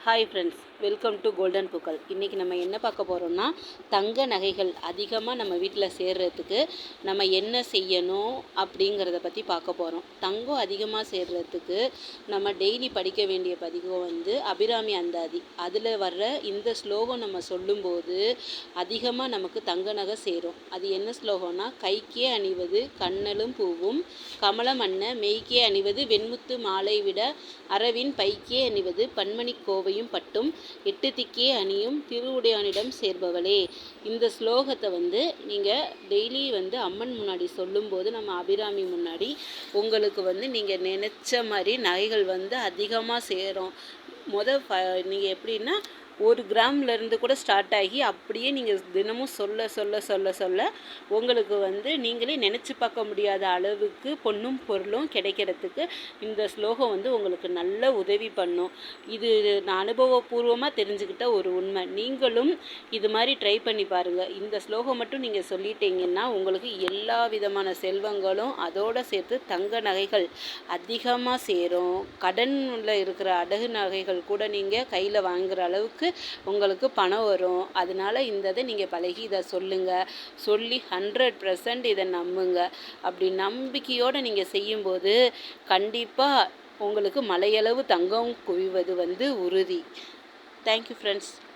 Hi friends, welcome to golden பூக்கள். இன்றைக்கி நம்ம என்ன பார்க்க போகிறோம்னா, தங்க நகைகள் அதிகமாக நம்ம வீட்டில் சேர்றதுக்கு நம்ம என்ன செய்யணும் அப்படிங்கிறத பற்றி பார்க்க போகிறோம். தங்கம் அதிகமாக சேர்றதுக்கு நம்ம டெய்லி படிக்க வேண்டிய பதிகம் அபிராமி அந்தாதி. அதில் வர்ற இந்த ஸ்லோகம் நம்ம சொல்லும்போது அதிகமாக நமக்கு தங்க நகை சேரும். அது என்ன ஸ்லோகம்னா, கைக்கே அணிவது கண்ணலும் பூவும், கமலம் அன்ன மெய்க்கே அணிவது வெண்முத்து மாலை விட, அரவின் பைக்கே அணிவது பன்மணி கோவையும் பட்டும், எட்டு திக்கே அணியும் திருவுடையானிடம் சேர்பவளே. இந்த ஸ்லோகத்தை நீங்கள் டெய்லி அம்மன் முன்னாடி சொல்லும்போது, நம்ம அபிராமி முன்னாடி உங்களுக்கு நீங்கள் நினச்ச மாதிரி நகைகள் அதிகமாக சேரும். நீங்கள் எப்படின்னா, 1 கிராம்லேருந்து கூட ஸ்டார்ட் ஆகி அப்படியே நீங்கள் தினமும் சொல்ல சொல்ல சொல்ல சொல்ல உங்களுக்கு நீங்களே நினச்சி பார்க்க முடியாத அளவுக்கு பொன்னும் பொருளும் கிடைக்கிறதுக்கு இந்த ஸ்லோகம் உங்களுக்கு நல்ல உதவி பண்ணும். இது நான் அனுபவபூர்வமாக தெரிஞ்சுக்கிட்ட ஒரு உண்மை. நீங்களும் இது மாதிரி ட்ரை பண்ணி பாருங்கள். இந்த ஸ்லோகம் மட்டும் நீங்கள் சொல்லிட்டீங்கன்னா உங்களுக்கு எல்லா விதமான செல்வங்களும் அதோடு சேர்த்து தங்க நகைகள் அதிகமாக சேரும். கடனில் இருக்கிற அடகு நகைகள் கூட நீங்கள் கையில் வாங்குகிற அளவுக்கு உங்களுக்கு பணம் வரும். அதனால் இந்த இதை நீங்கள் பழகி இதை சொல்லுங்கள். சொல்லி 100% இதை நம்புங்க. அப்படி நம்பிக்கையோடு நீங்கள் செய்யும்போது கண்டிப்பாக உங்களுக்கு மலையளவு தங்கம் குவிவது உறுதி. Thank you friends.